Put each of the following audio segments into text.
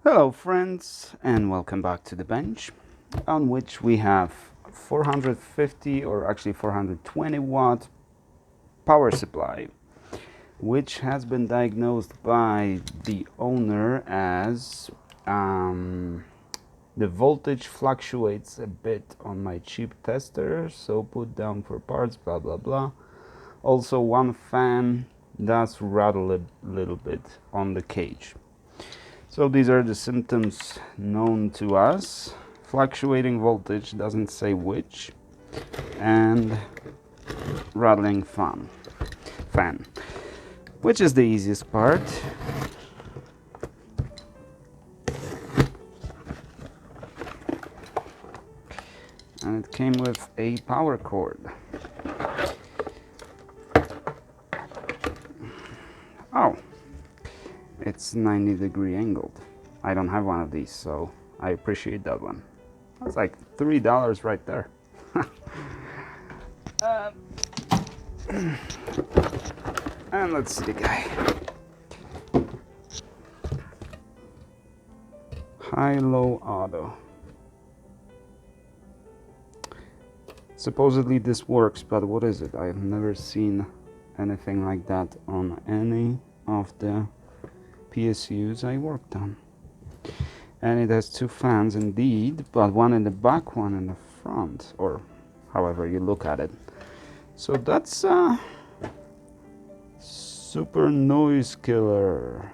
Hello friends, and welcome back to the bench, on which we have 450 or actually 420 watt power supply, which has been diagnosed by the owner as the voltage fluctuates a bit on my cheap tester, so put down for parts, blah blah blah. Also, one fan does rattle a little bit on the cage. So these are the symptoms known to us. Fluctuating voltage, doesn't say which, and rattling fan, which is the easiest part. And it came with a power cord. Oh, it's 90-degree angled. I don't have one of these, so I appreciate that one. That's like $3 right there. And let's see the guy. High-low auto. Supposedly this works, but what is it? I've never seen anything like that on any of the PSUs I worked on. And it has two fans indeed, but one in the back, one in the front, or however you look at it. So that's a super noise killer.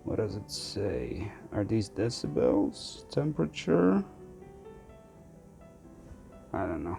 What does it say? Are these decibels? Temperature? I don't know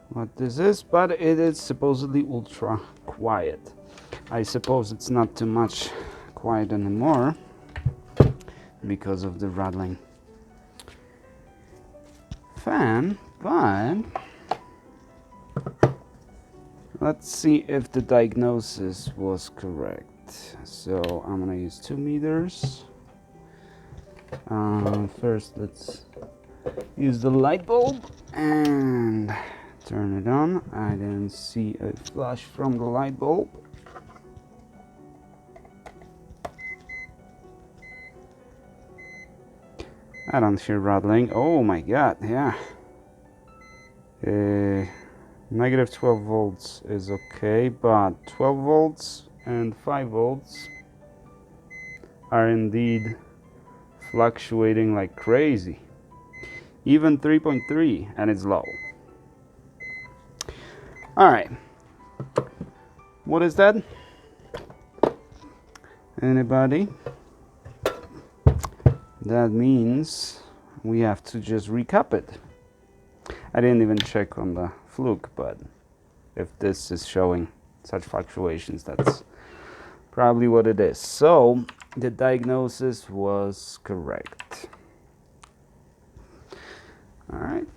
what this is, but it is supposedly ultra quiet. I suppose it's not too much quiet anymore because of the rattling fan, but let's see if the diagnosis was correct. So I'm gonna use 2 meters. First, let's use the light bulb and turn it on. I didn't see a flash from the light bulb. I don't hear rattling. Oh my god, yeah. Negative 12 volts is okay, but 12 volts and 5 volts are indeed fluctuating like crazy. Even 3.3, and it's low. Alright. What is that? Anybody? That means we have to just recap it. I didn't even check on the Fluke, but if this is showing such fluctuations, that's probably what it is. So the diagnosis was correct. All right.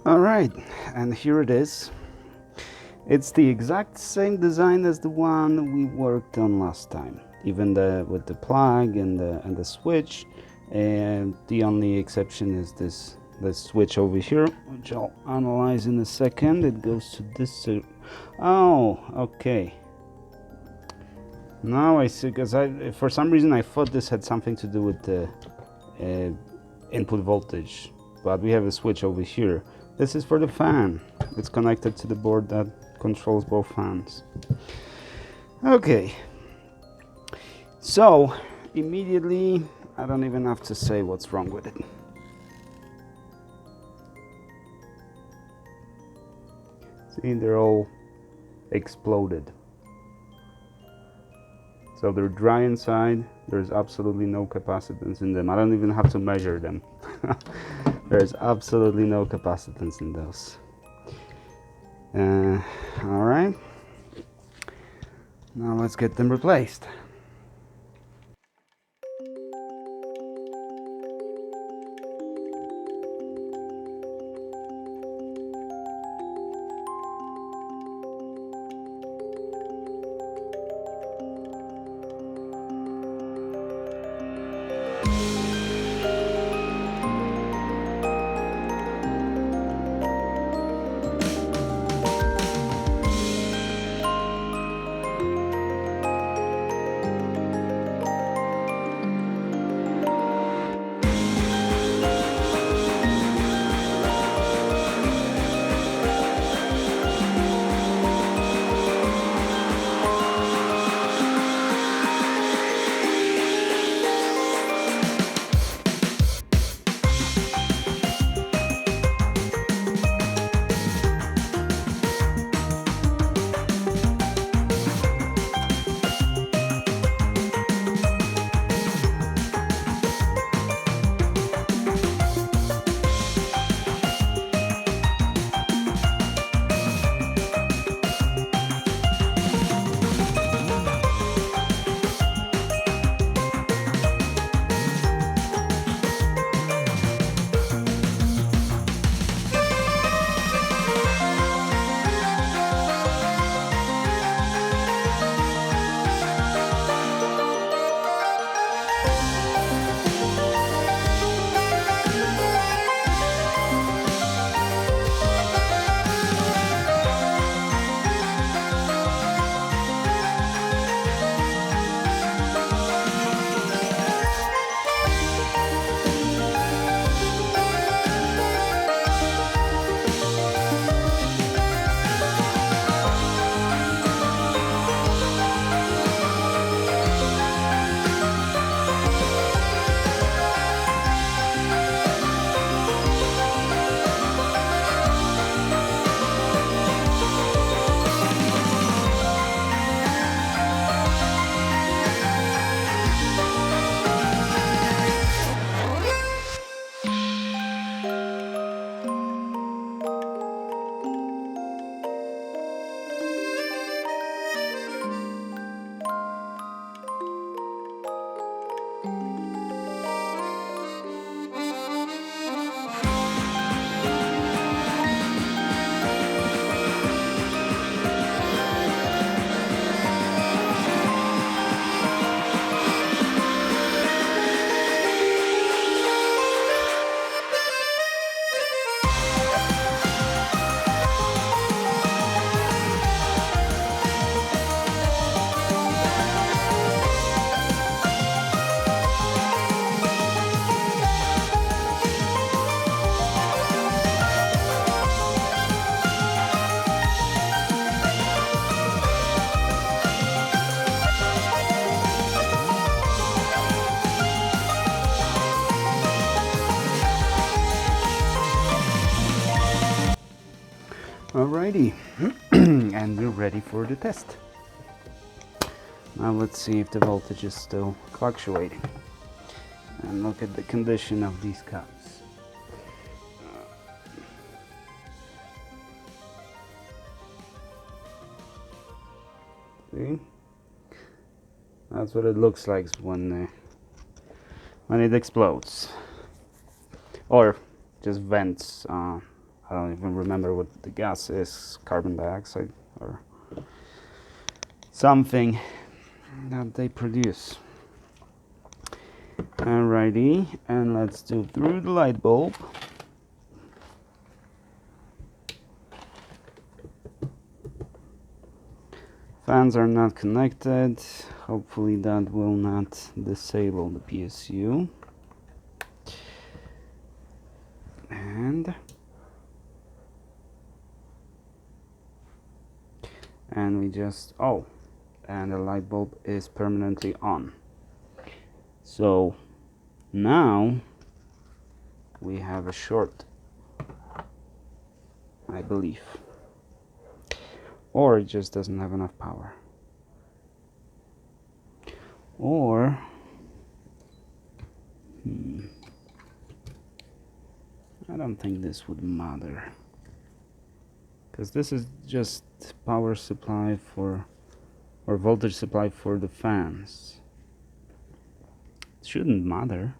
Alright, and here it is. It's the exact same design as the one we worked on last time, even with the plug and the switch, and the only exception is this switch over here, which I'll analyze in a second. It goes to this. Oh, okay. Now I see, because for some reason I thought this had something to do with the input voltage, but we have a switch over here. This is for the fan. It's connected to the board that controls both fans. Okay, so immediately I don't even have to say what's wrong with it. See, they're all exploded. So they're dry inside. There's absolutely no capacitance in them. I don't even have to measure them. There's absolutely no capacitance in those. All right. Now let's get them replaced. Alrighty, and we're ready for the test. Now let's see if the voltage is still fluctuating. And look at the condition of these cups. See? That's what it looks like when it explodes. Or just vents. I don't even remember what the gas is, carbon dioxide or something that they produce. Alrighty, and let's do through the light bulb. Fans are not connected. Hopefully that will not disable the PSU. And we just, and the light bulb is permanently on. So Now we have a short, I believe, or it just doesn't have enough power, or I don't think this would matter, because this is just power supply for, or voltage supply for the fans. It shouldn't matter.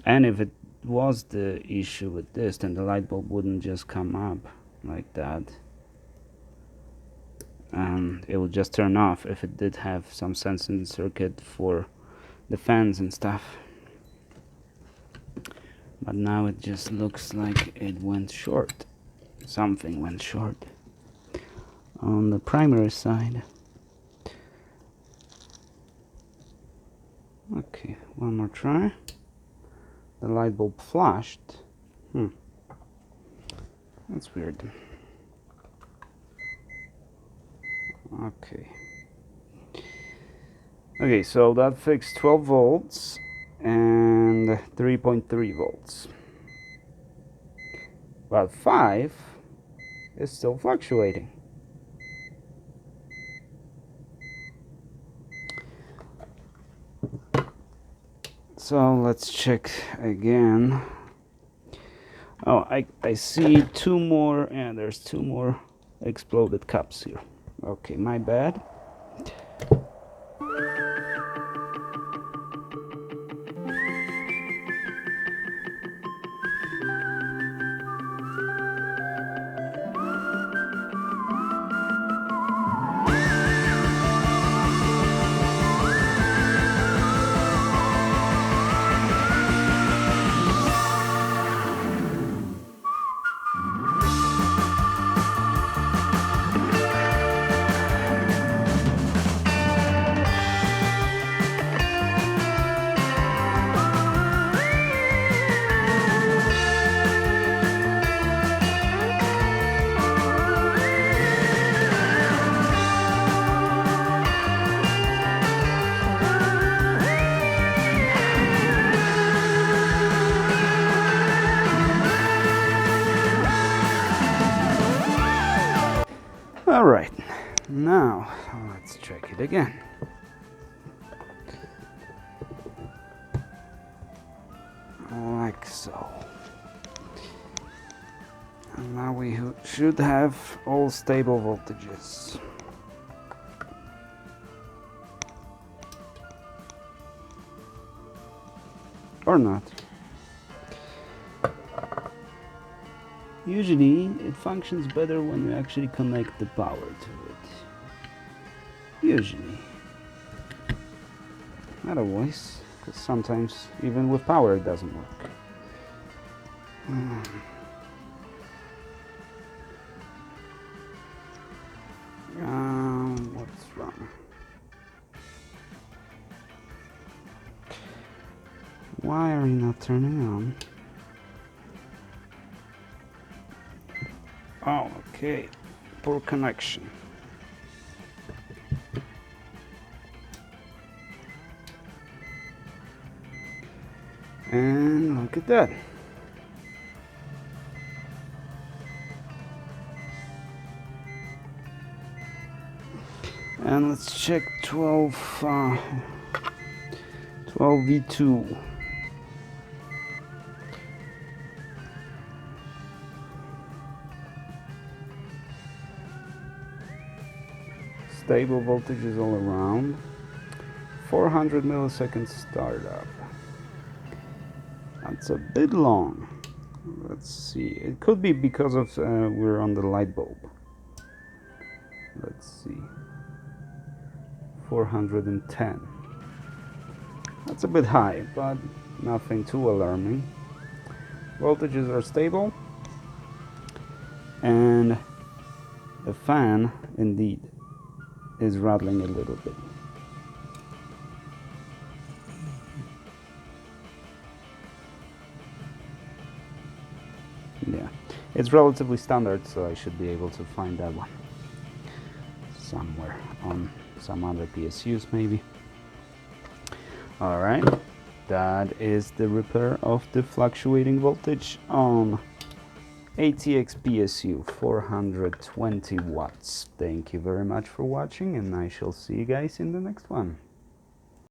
And if it was the issue with this, then the light bulb wouldn't just come up like that, and it would just turn off if it did have some sensing circuit for the fans and stuff. But now it just looks like it went short. Something went short on the primary side. Okay, one more try. The light bulb flashed. That's weird. Okay, so that fixed 12 volts and 3.3 volts. But 5 is still fluctuating. So let's check again. Oh, I see two more, and there's two more exploded cups here. Okay, my bad. All right, now let's check it again. Like so. And now we should have all stable voltages. Or not. Usually it functions better when you actually connect the power to it. Usually. Not always, because sometimes even with power it doesn't work. What's wrong? Why are you not turning on? Oh, okay. Poor connection. And look at that. And let's check 12 V2. Stable voltages all around. 400 milliseconds startup. That's a bit long. Let's see. It could be because of we're on the light bulb. Let's see. 410. That's a bit high, but nothing too alarming. Voltages are stable, and the fan indeed is rattling a little bit. Yeah, it's relatively standard, so I should be able to find that one. somewhere on some other PSUs maybe. All right, that is the repair of the fluctuating voltage on ATX PSU 420 watts. Thank you very much for watching, and I shall see you guys in the next one.